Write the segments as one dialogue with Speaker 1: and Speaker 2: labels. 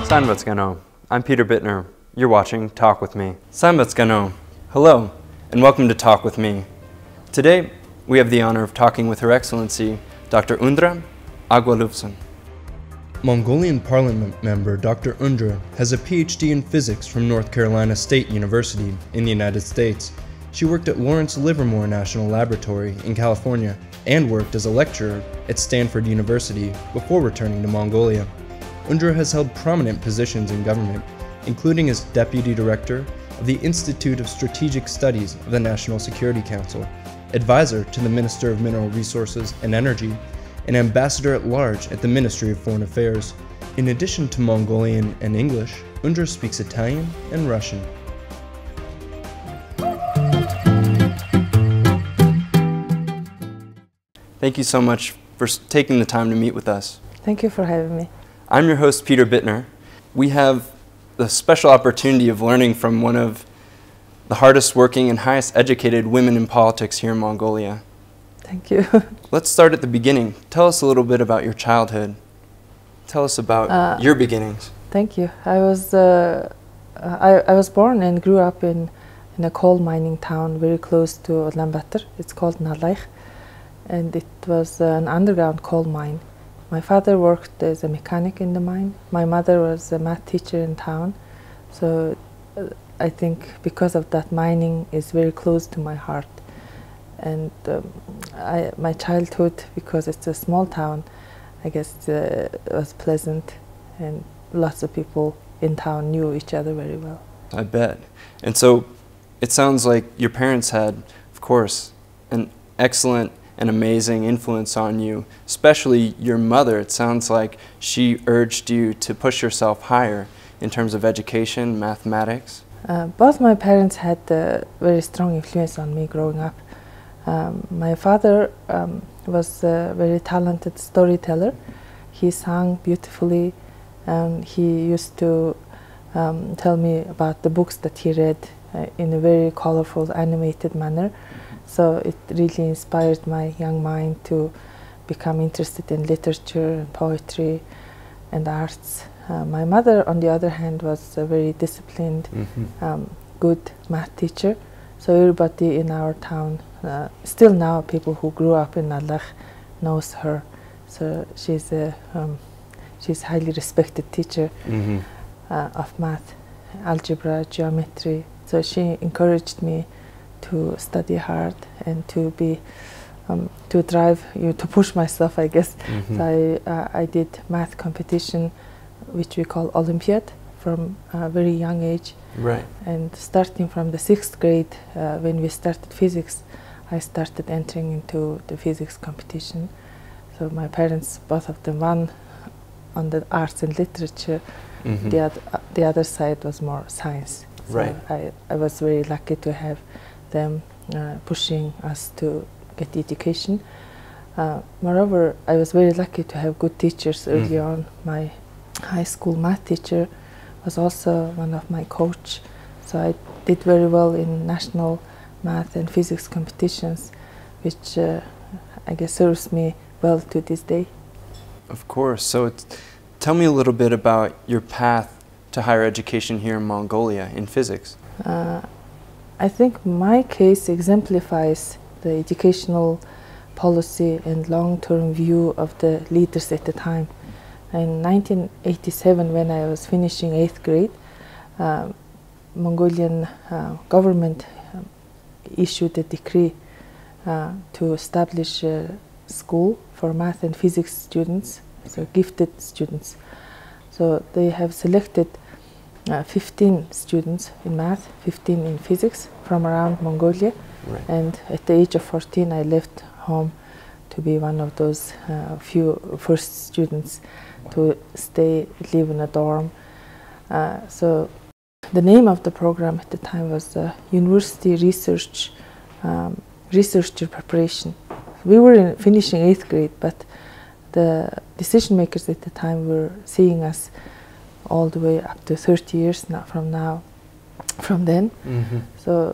Speaker 1: Sanbatskano. I'm Peter Bittner. You're watching Talk With Me. Sanbatskano. Hello, and welcome to Talk With Me. Today, we have the honor of talking with Her Excellency, Dr. A.Undraa Agwalufsen.
Speaker 2: Mongolian Parliament member Dr. A.Undraa has a PhD in physics from North Carolina State University in the United States. She worked at Lawrence Livermore National Laboratory in California and worked as a lecturer at Stanford University before returning to Mongolia. A.Undraa has held prominent positions in government, including as Deputy Director of the Institute of Strategic Studies of the National Security Council, Advisor to the Minister of Mineral Resources and Energy, and Ambassador at Large at the Ministry of Foreign Affairs. In addition to Mongolian and English, A.Undraa speaks Italian and Russian.
Speaker 1: Thank you so much for taking the time to meet with us.
Speaker 3: Thank you for having me.
Speaker 1: I'm your host, Peter Bittner. We have the special opportunity of learning from one of the hardest working and highest educated women in politics here in Mongolia.
Speaker 3: Thank you.
Speaker 1: Let's start at the beginning. Tell us a little bit about your childhood. Tell us about your beginnings.
Speaker 3: Thank you. I was born and grew up in a coal mining town very close to Ulaanbaatar. It's called Nalaich, and it was an underground coal mine. My father worked as a mechanic in the mine. My mother was a math teacher in town. So I think because of that, mining is very close to my heart. And my childhood, because it's a small town, I guess it was pleasant, and lots of people in town knew each other very well.
Speaker 1: I bet. And so it sounds like your parents had, of course, an excellent and amazing influence on you, especially your mother. It sounds like she urged you to push yourself higher in terms of education, mathematics.
Speaker 3: Both my parents had a very strong influence on me growing up. My father was a very talented storyteller. He sang beautifully, and he used to tell me about the books that he read in a very colorful, animated manner. So it really inspired my young mind to become interested in literature and poetry and arts. My mother, on the other hand, was a very disciplined, good math teacher. So everybody in our town, still now people who grew up in Nalaich knows her. So she's a highly respected teacher of math, algebra, geometry. So she encouraged me to study hard and to be to drive you to push myself, I guess. So I did math competition, which we call Olympiad, from a very young age.
Speaker 1: Right.
Speaker 3: And starting from the 6th grade, when we started physics, I started entering into the physics competition. So my parents, both of them, won on the arts and literature. The other side was more science. So
Speaker 1: right.
Speaker 3: I was very lucky to have them pushing us to get education. Moreover, I was very lucky to have good teachers early on. My high school math teacher was also one of my coach. So I did very well in national math and physics competitions, which I guess serves me well to this day.
Speaker 1: Of course. So tell me a little bit about your path to higher education here in Mongolia in physics.
Speaker 3: I think my case exemplifies the educational policy and long-term view of the leaders at the time. In 1987, when I was finishing 8th grade, Mongolian government issued a decree to establish a school for math and physics students, so gifted students. So they have selected 15 students in math, 15 in physics from around Mongolia.
Speaker 1: Right.
Speaker 3: And at the age of 14, I left home to be one of those few first students to live in a dorm. So the name of the program at the time was University Researcher Preparation. We were finishing 8th grade, but the decision makers at the time were seeing us all the way up to 30 years from then. So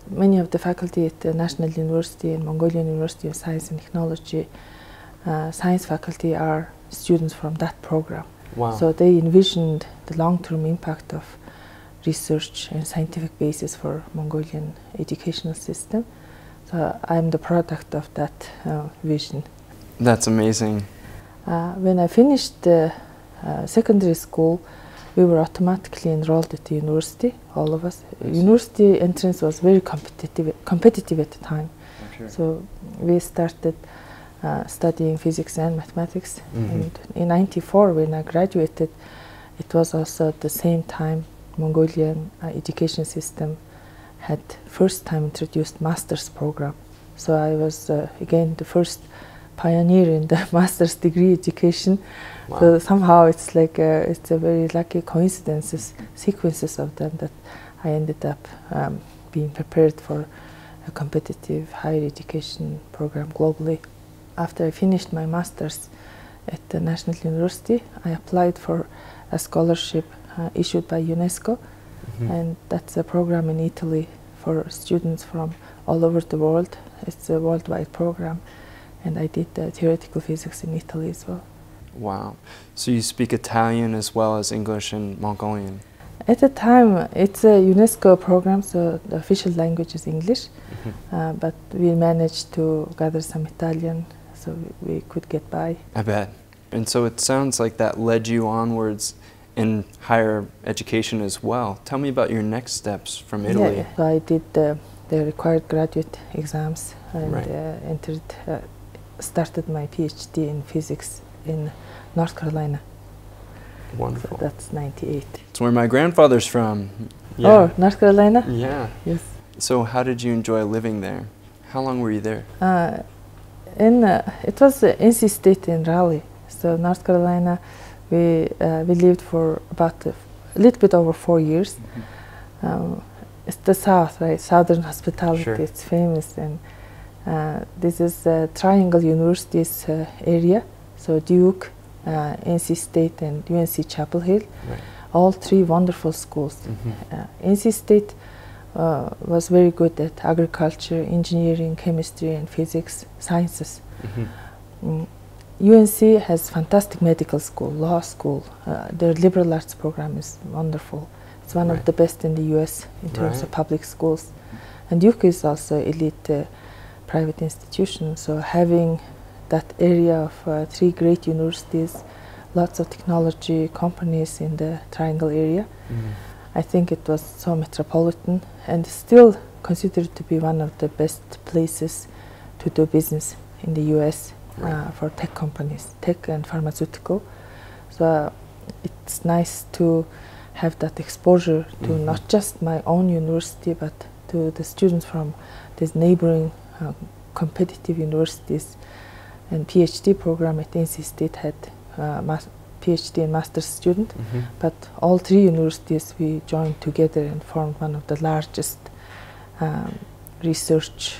Speaker 3: many of the faculty at the National University and Mongolian University of Science and Technology, science faculty, are students from that program.
Speaker 1: Wow.
Speaker 3: So they envisioned the long-term impact of research and scientific basis for Mongolian educational system. So I'm the product of that vision.
Speaker 1: That's amazing.
Speaker 3: When I finished secondary school, we were automatically enrolled at the university, all of us. University entrance was very competitive at the time.
Speaker 1: Sure.
Speaker 3: So we started studying physics and mathematics. And in '94, when I graduated, it was also at the same time Mongolian education system had first time introduced master's program. So I was again the first pioneer in the master's degree education.
Speaker 1: Wow.
Speaker 3: So somehow it's like it's a very lucky sequences of them that I ended up being prepared for a competitive higher education program globally. After I finished my master's at the National University, I applied for a scholarship issued by UNESCO, and that's a program in Italy for students from all over the world. It's a worldwide program, and I did theoretical physics in Italy as well.
Speaker 1: Wow. So you speak Italian as well as English and Mongolian?
Speaker 3: At the time, it's a UNESCO program, so the official language is English, but we managed to gather some Italian, so we could get by.
Speaker 1: I bet. And so it sounds like that led you onwards in higher education as well. Tell me about your next steps from Italy.
Speaker 3: Yeah, so I did the required graduate exams and started my PhD in physics in North Carolina.
Speaker 1: Wonderful.
Speaker 3: So that's '98.
Speaker 1: It's where my grandfather's from.
Speaker 3: Oh, North Carolina?
Speaker 1: Yeah.
Speaker 3: Yes.
Speaker 1: So how did you enjoy living there? How long were you there?
Speaker 3: It was NC State in Raleigh. So North Carolina, we lived for about a little bit over 4 years. It's the South, right? Southern hospitality.
Speaker 1: Sure.
Speaker 3: It's famous, and this is Triangle University's area. So Duke, NC State, and UNC Chapel Hill.
Speaker 1: Right.
Speaker 3: All three wonderful schools. NC State was very good at agriculture, engineering, chemistry, and physics, sciences. UNC has fantastic medical school, law school. Their liberal arts program is wonderful. It's one of the best in the US in terms of public schools. And Duke is also elite private institution. So having that area of three great universities, lots of technology companies in the Triangle area, I think it was so metropolitan and still considered to be one of the best places to do business in the US for tech companies, tech and pharmaceutical. So it's nice to have that exposure to not just my own university, but to the students from these neighboring competitive universities. And PhD program at NC State had PhD and master's student, but all three universities we joined together and formed one of the largest research,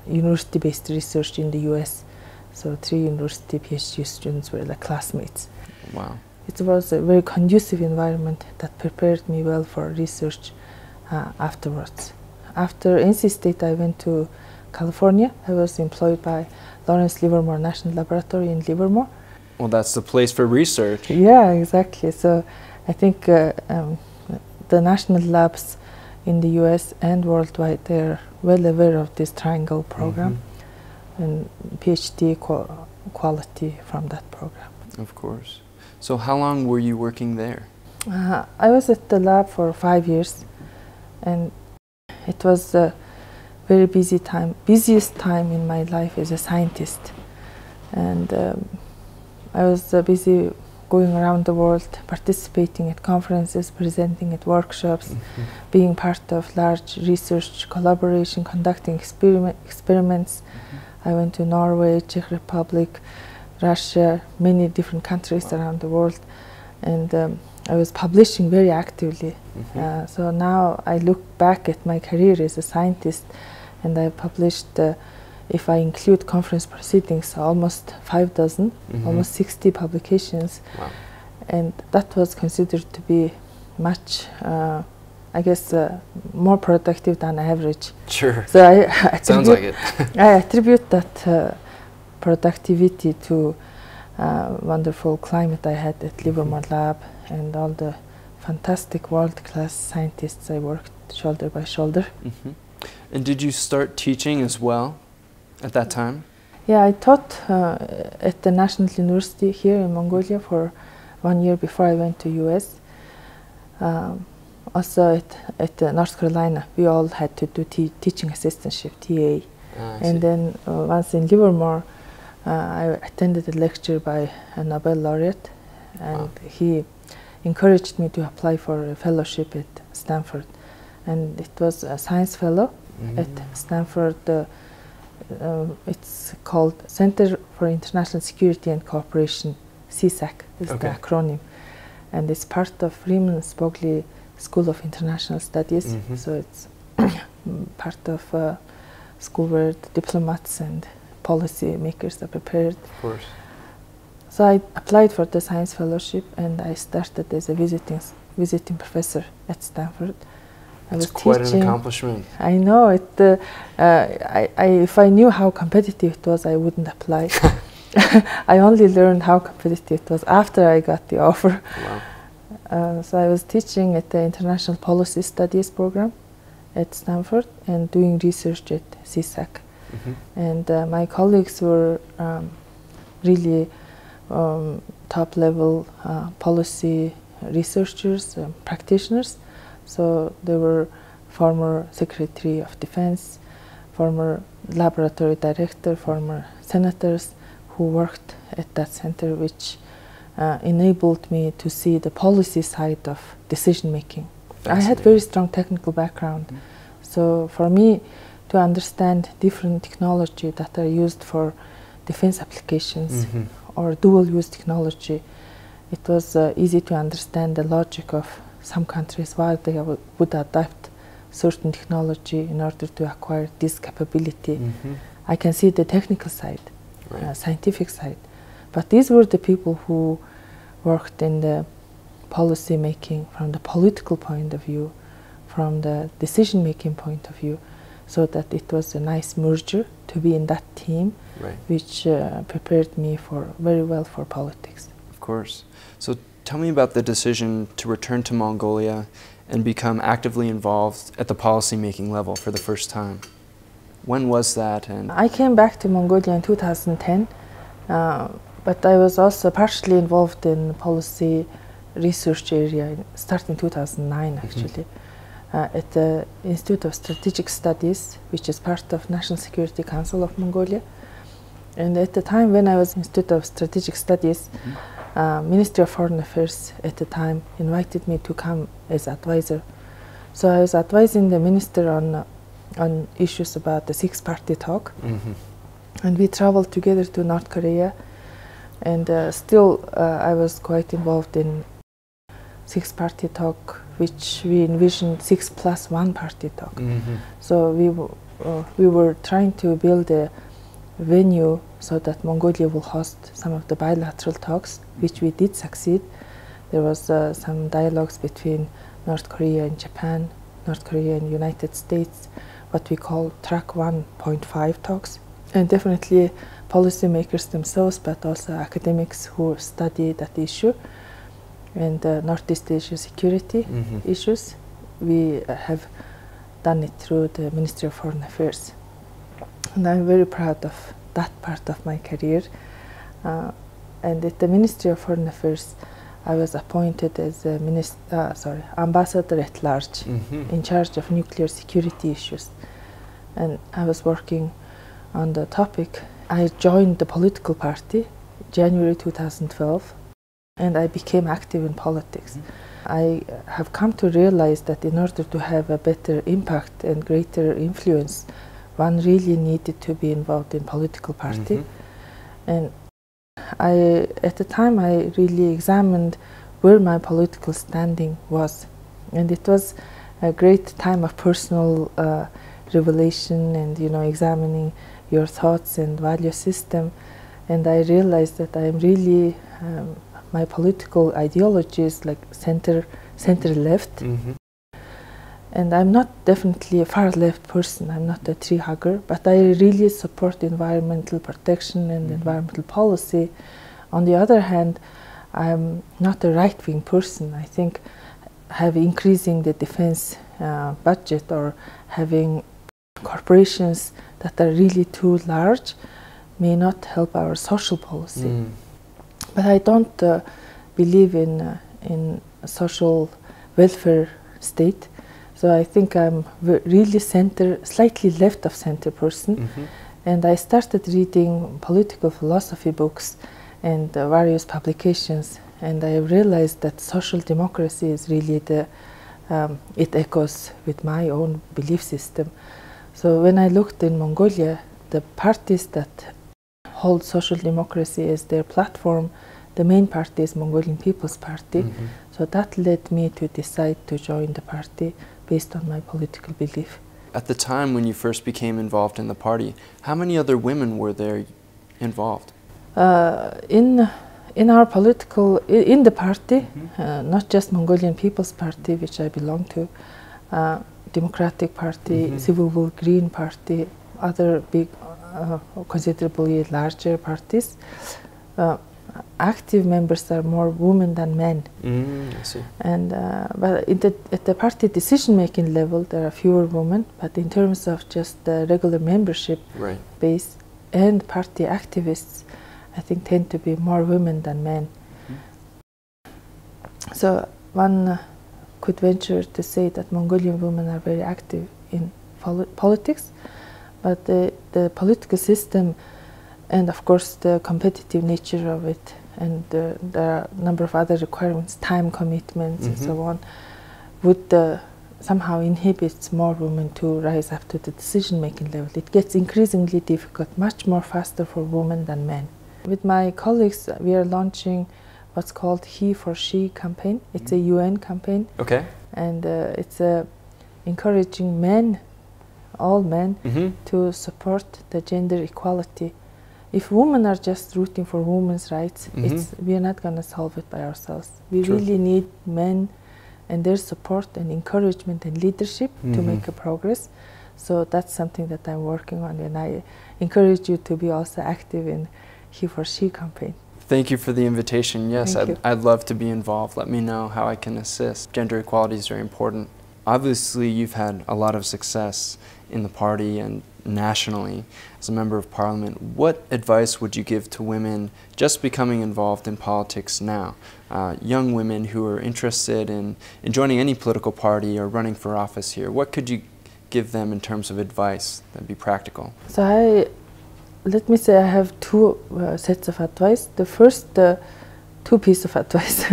Speaker 3: university-based research in the US. So three university PhD students were like classmates.
Speaker 1: Wow.
Speaker 3: It was a very conducive environment that prepared me well for research afterwards. After NC State, I went to California. I was employed by Lawrence Livermore National Laboratory in Livermore.
Speaker 1: Well, that's the place for research.
Speaker 3: Yeah, exactly. So I think the national labs in the US and worldwide, they're well aware of this Triangle program and PhD quality from that program.
Speaker 1: Of course. So how long were you working there?
Speaker 3: I was at the lab for 5 years, and it was a very busy time, busiest time in my life as a scientist. And I was busy going around the world, participating at conferences, presenting at workshops, being part of large research collaboration, conducting experiments. I went to Norway, Czech Republic, Russia, many different countries around the world, and I was publishing very actively. So now I look back at my career as a scientist, and I published, if I include conference proceedings, almost 5 dozen, almost 60 publications.
Speaker 1: Wow.
Speaker 3: And that was considered to be much, I guess, more productive than average.
Speaker 1: Sure.
Speaker 3: So
Speaker 1: Sounds like it.
Speaker 3: I attribute that productivity to wonderful climate I had at Livermore Lab, and all the fantastic world-class scientists I worked shoulder by shoulder.
Speaker 1: And did you start teaching as well at that time?
Speaker 3: Yeah, I taught at the National University here in Mongolia for 1 year before I went to US. Also at North Carolina, we all had to do teaching assistantship, TA. And then once in Livermore, I attended a lecture by a Nobel laureate, and he encouraged me to apply for a fellowship at Stanford. And it was a science fellow at Stanford. It's called Center for International Security and Cooperation, CSAC is the acronym. And it's part of Freeman Spogli School of International Studies. So it's part of a school where the diplomats and policy makers are prepared.
Speaker 1: Of course.
Speaker 3: So I applied for the science fellowship, and I started as a visiting professor at Stanford.
Speaker 1: It's quite an accomplishment.
Speaker 3: I know it. If I knew how competitive it was, I wouldn't apply. I only learned how competitive it was after I got the offer.
Speaker 1: Wow.
Speaker 3: So I was teaching at the International Policy Studies program at Stanford and doing research at CSAC. And my colleagues were really top-level policy researchers, practitioners. So they were former Secretary of Defense, former laboratory director, former senators who worked at that center, which enabled me to see the policy side of decision-making. I had very strong technical background. So for me to understand different technology that are used for defense applications or dual-use technology, it was easy to understand the logic of some countries why they would adapt certain technology in order to acquire this capability. I can see the technical side, scientific side, but these were the people who worked in the policy making from the political point of view, from the decision making point of view, so that it was a nice merger to be in that team, which prepared me very well for politics.
Speaker 1: Of course. So tell me about the decision to return to Mongolia and become actively involved at the policy-making level for the first time. When was that? And
Speaker 3: I came back to Mongolia in 2010, but I was also partially involved in policy research area starting 2009 actually, at the Institute of Strategic Studies, which is part of National Security Council of Mongolia. And at the time when I was in Institute of Strategic Studies, Ministry of Foreign Affairs at the time invited me to come as advisor. So I was advising the minister on issues about the six-party talk. And we traveled together to North Korea, and still I was quite involved in six-party talk, which we envisioned 6+1 party talk. So we were trying to build a venue so that Mongolia will host some of the bilateral talks, which we did succeed. There was some dialogues between North Korea and Japan, North Korea and United States, what we call track 1.5 talks. And definitely policymakers themselves, but also academics who study that issue and Northeast Asia security issues. We have done it through the Ministry of Foreign Affairs. And I'm very proud of that part of my career. And at the Ministry of Foreign Affairs, I was appointed as a ambassador at large, in charge of nuclear security issues. And I was working on the topic. I joined the political party January 2012, and I became active in politics. I have come to realize that in order to have a better impact and greater influence, one really needed to be involved in political party. And at the time, I really examined where my political standing was. And it was a great time of personal revelation and, examining your thoughts and value system. And I realized that I'm really, my political ideology is like center-left. And I'm not definitely a far-left person, I'm not a tree hugger, but I really support environmental protection and environmental policy On the other hand, I'm not a right-wing person. I think increasing the defense budget or having corporations that are really too large may not help our social policy. But I don't believe in a social welfare state. So I think I'm really slightly left of center person. And I started reading political philosophy books and various publications, and I realized that social democracy is really it echoes with my own belief system. So when I looked in Mongolia, the parties that hold social democracy as their platform, the main party is Mongolian People's Party. So that led me to decide to join the party based on my political belief.
Speaker 1: At the time when you first became involved in the party, how many other women were there involved?
Speaker 3: In our in the party, not just Mongolian People's Party, which I belong to, Democratic Party, Civil War Green Party, other big, considerably larger parties. Active members are more women than men.
Speaker 1: I see.
Speaker 3: And but at the party decision-making level, there are fewer women. But in terms of just the regular membership base and party activists, I think tend to be more women than men. So one could venture to say that Mongolian women are very active in politics, but the political system, and of course the competitive nature of it, and there are a number of other requirements, time commitments and so on, would somehow inhibit more women to rise up to the decision-making level. It gets increasingly difficult, much more faster for women than men. With my colleagues, we are launching what's called He for She campaign. It's a UN campaign.
Speaker 1: Okay.
Speaker 3: And it's encouraging men, all men, to support the gender equality. If women are just rooting for women's rights, we are not going to solve it by ourselves. We really need men and their support and encouragement and leadership to make a progress. So that's something that I'm working on, and I encourage you to be also active in He for She campaign.
Speaker 1: Thank you for the invitation. Yes, I'd love to be involved. Let me know how I can assist. Gender equality is very important. Obviously, you've had a lot of success in the party and nationally as a member of parliament. What advice would you give to women just becoming involved in politics now? Young women who are interested in joining any political party or running for office here. What could you give them in terms of advice that'd be practical?
Speaker 3: So let me say I have two sets of advice. The first, two pieces of advice.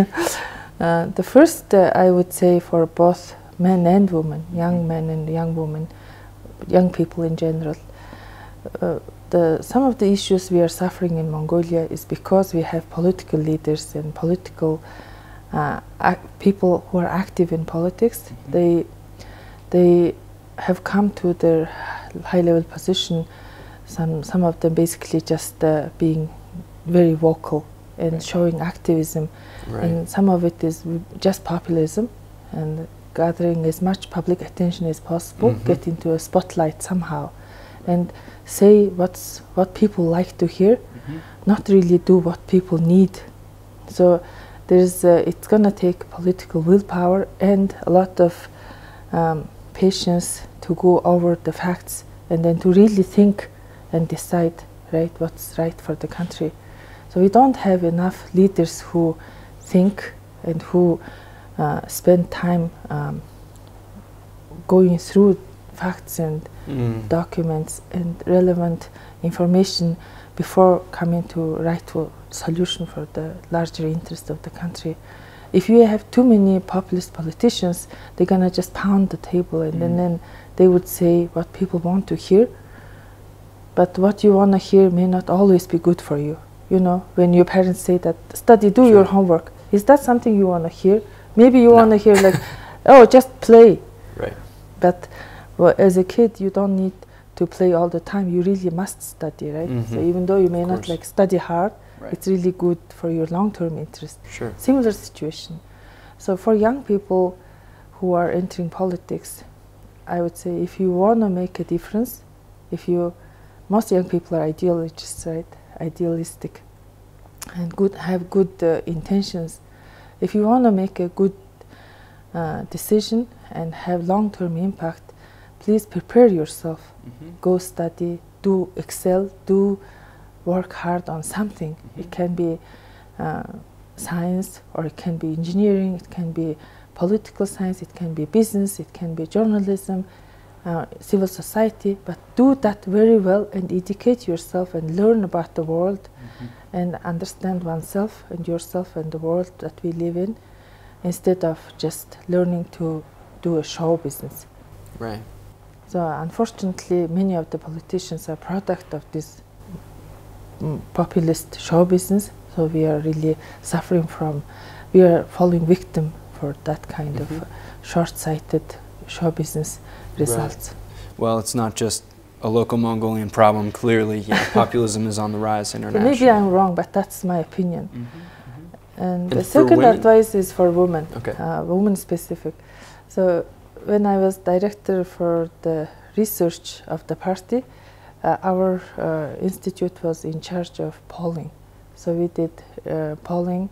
Speaker 3: The first, I would say for both men and women, young men and young women, young people in general. Some of the issues we are suffering in Mongolia is because we have political leaders and political people who are active in politics. They have come to their high-level position, some of them basically just being very vocal and showing activism, and some of it is just populism and gathering as much public attention as possible, get into a spotlight somehow, and say what people like to hear, not really do what people need. So it's going to take political willpower and a lot of patience to go over the facts and then to really think and decide what's right for the country. So we don't have enough leaders who think and who spend time going through facts and documents and relevant information before coming to rightful solution for the larger interest of the country. If you have too many populist politicians, they're gonna just pound the table, and then they would say what people want to hear, but what you want to hear may not always be good for you. You know, when your parents say that, study, do your homework, is that something you want to hear? Maybe you want to hear like, oh, just play.
Speaker 1: Right.
Speaker 3: But as a kid, you don't need to play all the time. You really must study, right? So even though you may not like study hard, it's really good for your long-term interest.
Speaker 1: Sure.
Speaker 3: Similar situation. So for young people who are entering politics, I would say if you want to make a difference, most young people are ideologists, right? Idealistic. and have good intentions. If you want to make a good decision and have long-term impact, please prepare yourself. Go study, do excel, do work hard on something. It can be science, or it can be engineering, it can be political science, it can be business, it can be journalism, civil society, but do that very well and educate yourself and learn about the world and understand oneself and yourself and the world that we live in, instead of just learning to do a show business.
Speaker 1: Right.
Speaker 3: So unfortunately, many of the politicians are product of this populist show business. So we are really suffering from, we are falling victim for that kind of short-sighted show business results.
Speaker 1: Right. Well, it's not just a local Mongolian problem. Clearly, populism is on the rise internationally.
Speaker 3: Maybe I'm wrong, but that's my opinion. And the
Speaker 1: for
Speaker 3: second
Speaker 1: women?
Speaker 3: advice is for women,
Speaker 1: Okay.
Speaker 3: women specific. So when I was director for the research of the party, our institute was in charge of polling. So we did polling,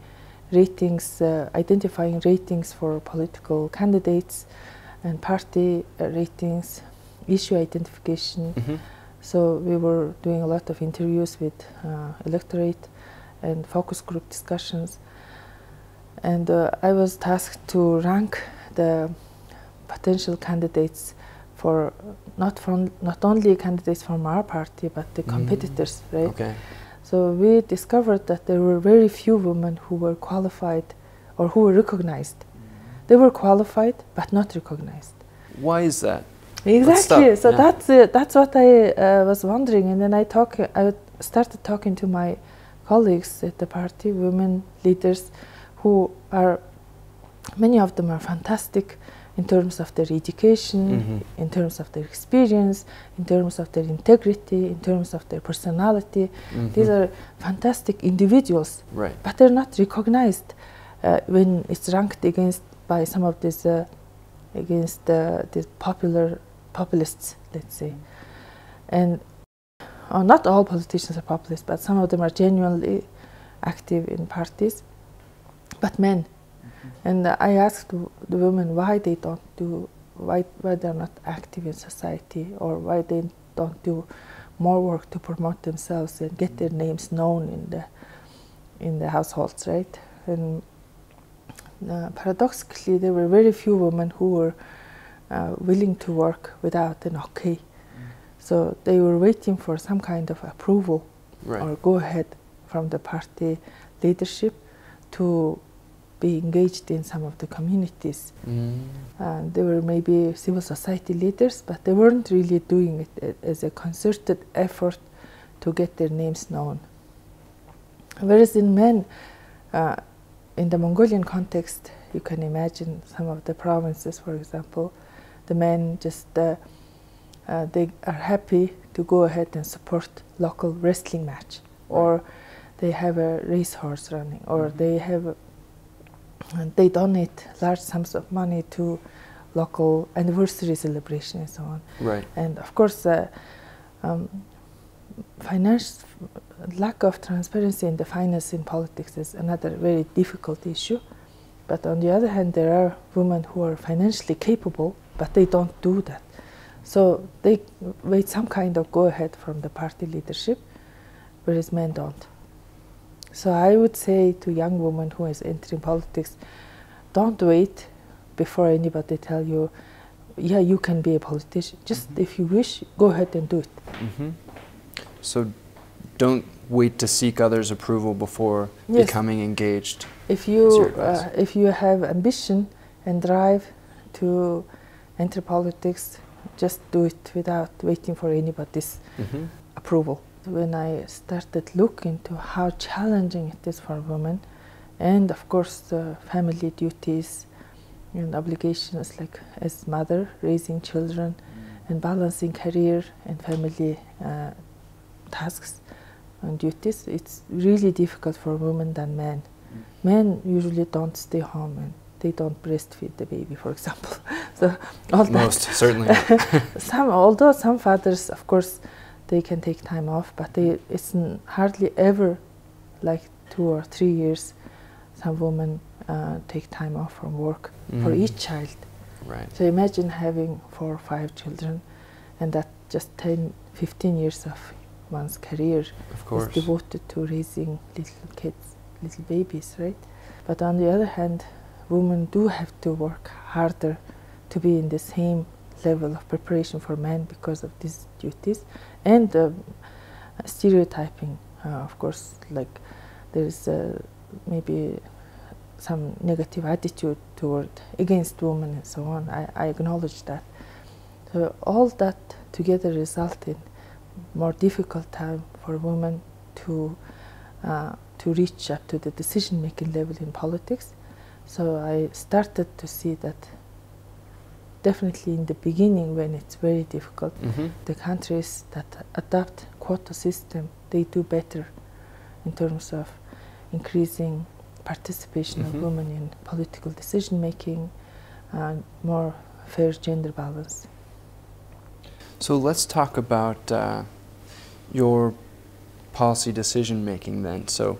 Speaker 3: ratings, identifying ratings for political candidates and party ratings, issue identification. So we were doing a lot of interviews with electorate and focus group discussions. And I was tasked to rank the potential candidates for not only candidates from our party, but the competitors, right?
Speaker 1: Okay.
Speaker 3: So we discovered that there were very few women who were qualified or who were recognized. They were qualified but not recognized.
Speaker 1: Why is that?
Speaker 3: Exactly. So
Speaker 1: yeah.
Speaker 3: that's what I was wondering, and then I started talking to my colleagues at the party, women leaders, who are, many of them are fantastic in terms of their education, in terms of their experience, in terms of their integrity, in terms of their personality. These are fantastic individuals,
Speaker 1: right.
Speaker 3: but they're not recognized when it's ranked by some of these these populists, let's say. And not all politicians are populists, but some of them are genuinely active in parties, but men. And I asked the women why they don't do, why they're not active in society, or why they don't do more work to promote themselves and get their names known in the households, right? And paradoxically, there were very few women who were willing to work without an okay. So they were waiting for some kind of approval or go ahead from the party leadership to be engaged in some of the communities. They were maybe civil society leaders, but they weren't really doing it as a concerted effort to get their names known. Whereas in men, in the Mongolian context, you can imagine some of the provinces, for example, the men just, they are happy to go ahead and support local wrestling match, or they have a racehorse running, or they have and they donate large sums of money to local anniversary celebration and so on.
Speaker 1: Right.
Speaker 3: And of course, lack of transparency in the finance in politics is another very difficult issue. But on the other hand, there are women who are financially capable, but they don't do that. So they wait some kind of go-ahead from the party leadership, whereas men don't. So I would say to young women who is entering politics, don't wait before anybody tell you, yeah, you can be a politician. Just if you wish, go ahead and do it.
Speaker 1: So don't wait to seek others' approval before becoming engaged.
Speaker 3: If you have ambition and drive to enter politics, just do it without waiting for anybody's approval. When I started looking into how challenging it is for women, and of course the family duties and obligations, like as mother, raising children and balancing career and family tasks and duties, it's really difficult for women than men. Men usually don't stay home and they don't breastfeed the baby, for example. So all
Speaker 1: most certainly.
Speaker 3: Although some fathers, of course, they can take time off, but it's hardly ever like 2 or 3 years, some women take time off from work for each child.
Speaker 1: Right.
Speaker 3: So imagine having 4 or 5 children, and that just 10, 15 years of one's career is devoted to raising little kids, little babies, right? But on the other hand, women do have to work harder to be in the same level of preparation for men because of these duties, and stereotyping, of course, like there is maybe some negative attitude toward against women and so on. I acknowledge that. So all that together result in more difficult time for women to reach up to the decision-making level in politics. So I started to see that definitely in the beginning, when it's very difficult, the countries that adopt quota system, they do better in terms of increasing participation of women in political decision-making and more fair gender balance.
Speaker 1: So let's talk about your policy decision-making then. So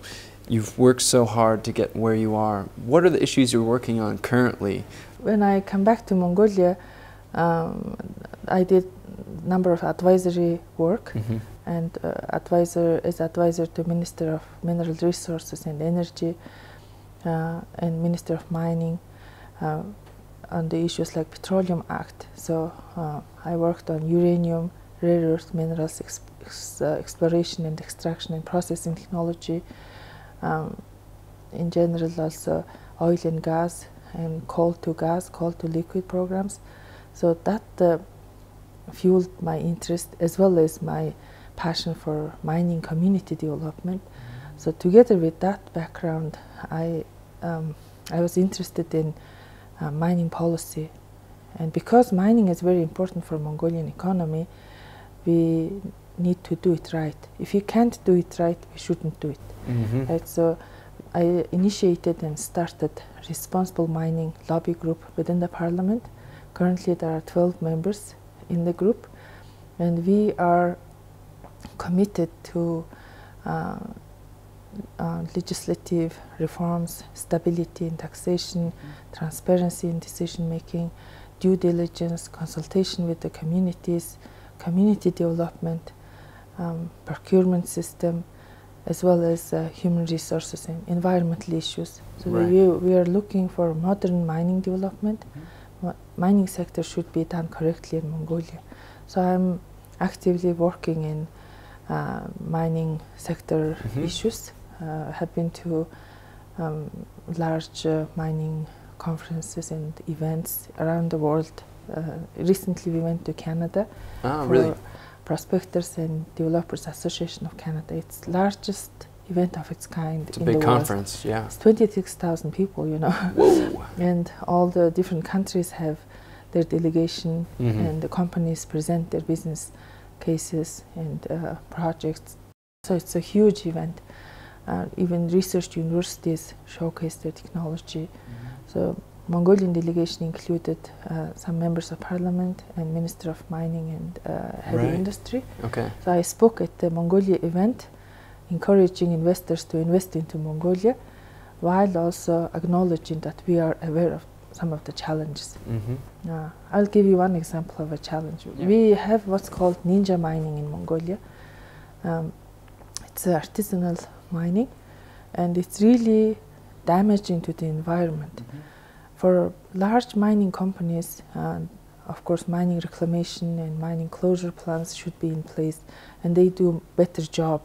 Speaker 1: you've worked so hard to get where you are. What are the issues you're working on currently?
Speaker 3: When I come back to Mongolia, I did a number of advisory work, and advisor to Minister of Mineral Resources and Energy and Minister of Mining on the issues like Petroleum Act. So I worked on uranium, rare earth minerals exploration and extraction and processing technology. In general, also oil and gas and coal to gas, coal to liquid programs. So that fueled my interest as well as my passion for mining community development. So together with that background, I was interested in mining policy. And because mining is very important for Mongolian economy, we need to do it right. If you can't do it right, we shouldn't do it. Right? So I initiated and started responsible mining lobby group within the parliament. Currently there are 12 members in the group, and we are committed to legislative reforms, stability in taxation, transparency in decision making, due diligence, consultation with the communities, community development, procurement system, as well as human resources and environmental issues. So we are looking for modern mining development. Mining sector should be done correctly in Mongolia. So I'm actively working in mining sector issues. Have been to large mining conferences and events around the world. Recently we went to Canada for Prospectors and Developers Association of Canada. It's the largest event of its kind.
Speaker 1: It's a big conference, yeah.
Speaker 3: It's 26,000 people, you know.
Speaker 1: Whoa.
Speaker 3: And all the different countries have their delegation, and the companies present their business cases and projects. So it's a huge event. Even research universities showcase their technology. So Mongolian delegation included some members of parliament and Minister of Mining and Heavy Industry. So I spoke at the Mongolia event, encouraging investors to invest into Mongolia, while also acknowledging that we are aware of some of the challenges. I'll give you one example of a challenge. We have what's called ninja mining in Mongolia. It's artisanal mining, and it's really damaging to the environment. For large mining companies, of course, mining reclamation and mining closure plans should be in place, and they do better job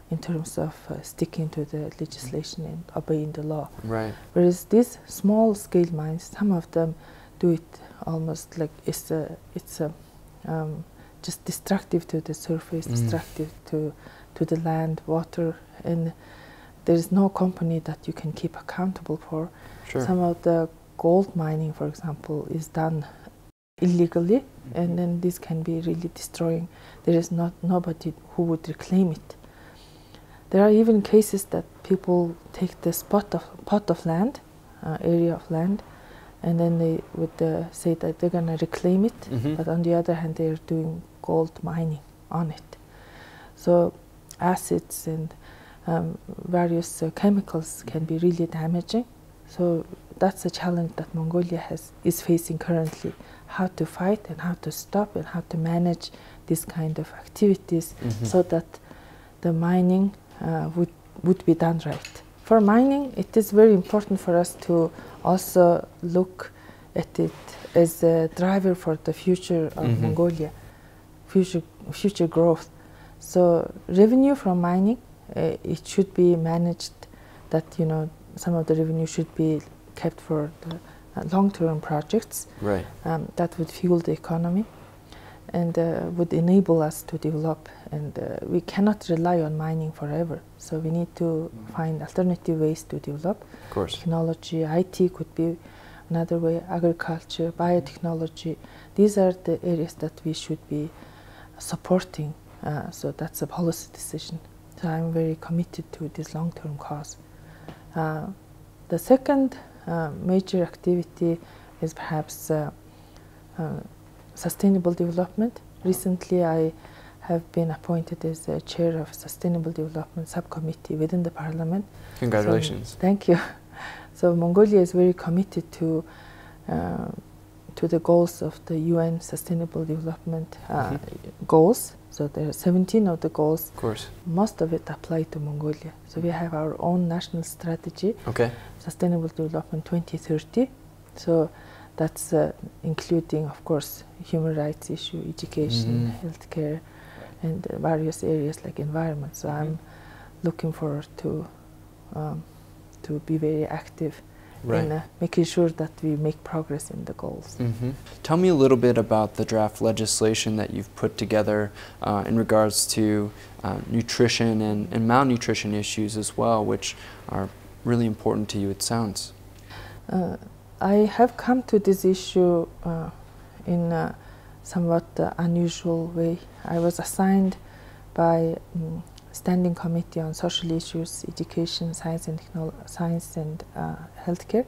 Speaker 3: in terms of sticking to the legislation and obeying the law. Whereas these small-scale mines, some of them do it almost like it's just destructive to the surface, destructive to the land, water, and there is no company that you can keep accountable for. Some of the gold mining, for example, is done illegally, and then this can be really destroying. There is nobody who would reclaim it. There are even cases that people take the pot of land, area of land, and then they would say that they're going to reclaim it, but on the other hand, they're doing gold mining on it. So acids and various chemicals can be really damaging. So that's a challenge that Mongolia is facing currently, how to fight and how to stop and how to manage this kind of activities so that the mining would be done right. For mining, it is very important for us to also look at it as a driver for the future of Mongolia, future growth. So revenue from mining, it should be managed that, you know, some of the revenue should be kept for the long-term projects that would fuel the economy and would enable us to develop. And we cannot rely on mining forever. So we need to find alternative ways to develop.
Speaker 1: Of course.
Speaker 3: Technology, IT could be another way, agriculture, biotechnology. These are the areas that we should be supporting. So that's a policy decision. So I'm very committed to this long-term cause. The second major activity is perhaps sustainable development. Recently, I have been appointed as the chair of Sustainable Development Subcommittee within the Parliament.
Speaker 1: Congratulations.
Speaker 3: So, thank you. So Mongolia is very committed to the goals of the UN Sustainable Development goals. So there are 17 of the goals.
Speaker 1: Of course.
Speaker 3: Most of it apply to Mongolia. So we have our own national strategy, Sustainable Development 2030. So that's including, of course, human rights issue, education, healthcare, and various areas like environment. So I'm looking forward to be very active in making sure that we make progress in the goals.
Speaker 1: Tell me a little bit about the draft legislation that you've put together in regards to nutrition and malnutrition issues as well, which are really important to you, it sounds.
Speaker 3: I have come to this issue in a somewhat unusual way. I was assigned by Standing Committee on Social Issues, Education, Science and Healthcare.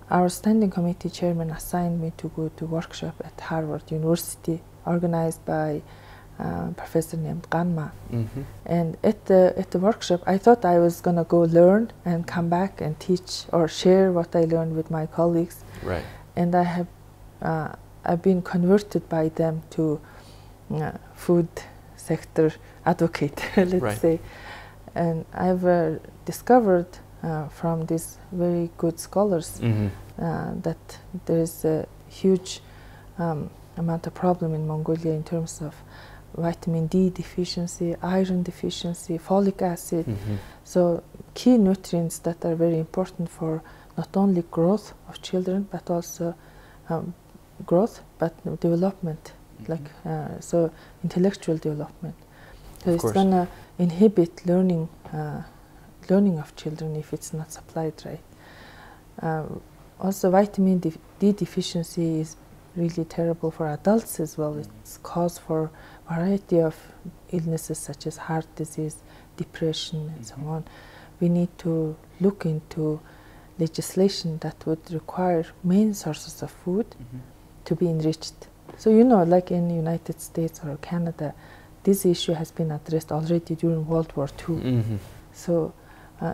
Speaker 3: Our Standing Committee chairman assigned me to go to workshop at Harvard University organized by professor named Ganma. And at the workshop, I thought I was going to go learn and come back and teach or share what I learned with my colleagues. And I have I've been converted by them to food sector advocate, let's say. And I've discovered from these very good scholars that there is a huge amount of problem in Mongolia in terms of vitamin D deficiency, iron deficiency, folic acid. So key nutrients that are very important for not only growth of children, but also growth, but development, like so intellectual development. So it's going to inhibit learning of children if it's not supplied right. Also, vitamin D deficiency is really terrible for adults as well. It's cause for a variety of illnesses such as heart disease, depression, and so on. We need to look into legislation that would require main sources of food to be enriched. So, you know, like in the United States or Canada, this issue has been addressed already during World War II. So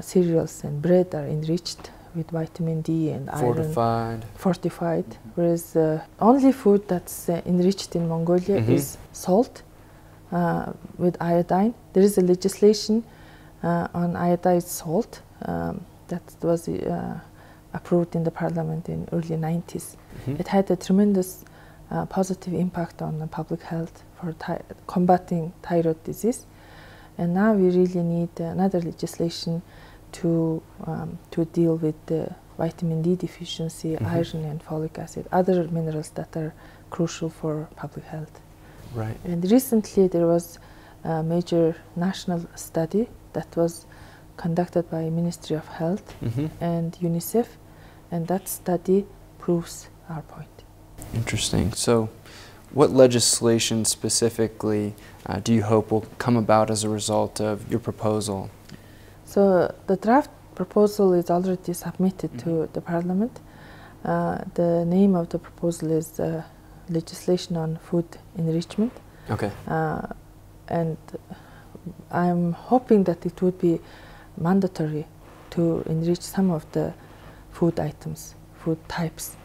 Speaker 3: cereals and bread are enriched with vitamin D and iron. Fortified. Whereas only food that's enriched in Mongolia is salt with iodine. There is a legislation on iodized salt that was approved in the parliament in early 90s. It had a tremendous positive impact on the public health for combating thyroid disease. And now we really need another legislation to deal with the vitamin D deficiency, iron and folic acid, other minerals that are crucial for public health. And recently there was a major national study that was conducted by Ministry of Health and UNICEF, and that study proves our point.
Speaker 1: Interesting. So what legislation specifically do you hope will come about as a result of your proposal?
Speaker 3: So the draft proposal is already submitted to the Parliament. The name of the proposal is legislation on food enrichment.
Speaker 1: Okay.
Speaker 3: And I'm hoping that it would be mandatory to enrich some of the food items, food types.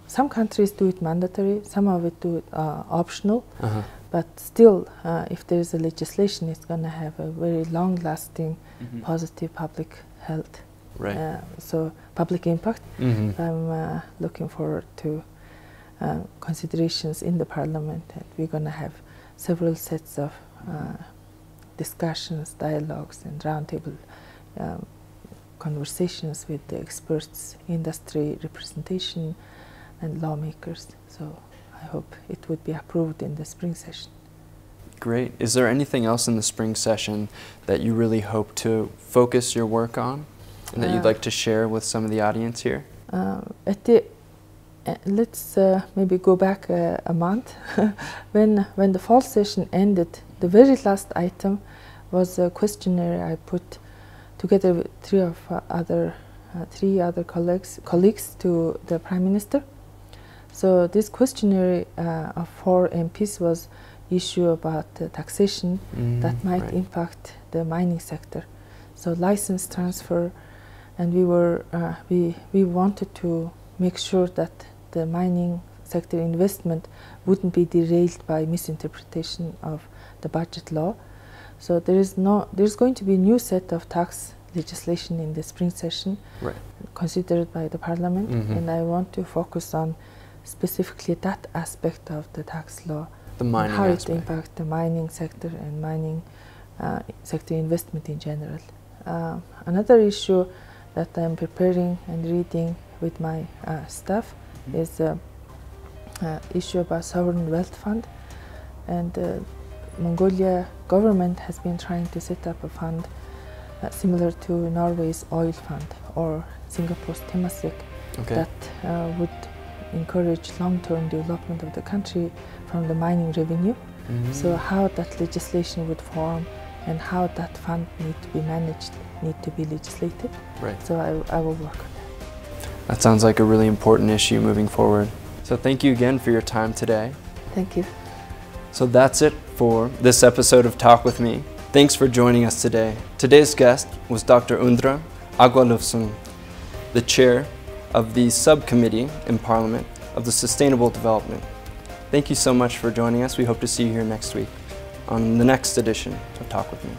Speaker 3: Some countries do it mandatory, some of it do it optional, but still, if there is a legislation, it's going to have a very long-lasting, positive public health, so public impact. I'm looking forward to considerations in the Parliament, and we're going to have several sets of discussions, dialogues, and roundtable conversations with the experts, industry representation, and lawmakers. So I hope it would be approved in the spring session.
Speaker 1: Great. Is there anything else in the spring session that you really hope to focus your work on and that you'd like to share with some of the audience here? Let's
Speaker 3: maybe go back a month. When the fall session ended, the very last item was a questionnaire I put together with three other colleagues to the Prime Minister. So this questionnaire of 4 MPs was issue about taxation that might impact the mining sector. So license transfer, and we wanted to make sure that the mining sector investment wouldn't be derailed by misinterpretation of the budget law. So there's going to be a new set of tax legislation in the spring session considered by the Parliament, and I want to focus on specifically that aspect of the tax law,
Speaker 1: the mining
Speaker 3: how
Speaker 1: aspect.
Speaker 3: It impacts the mining sector and mining sector investment in general. Another issue that I'm preparing and reading with my staff is issue about sovereign wealth fund, and Mongolia government has been trying to set up a fund similar to Norway's oil fund or Singapore's Temasek that would encourage long-term development of the country from the mining revenue. So how that legislation would form and how that fund need to be managed, need to be legislated. So I will work on that.
Speaker 1: That sounds like a really important issue moving forward. So thank you again for your time today.
Speaker 3: Thank you.
Speaker 1: So that's it for this episode of Talk With Me. Thanks for joining us today. Today's guest was Dr. A.Undraaa, the chair of the subcommittee in Parliament of the Sustainable Development. Thank you so much for joining us. We hope to see you here next week on the next edition of Talk With Me.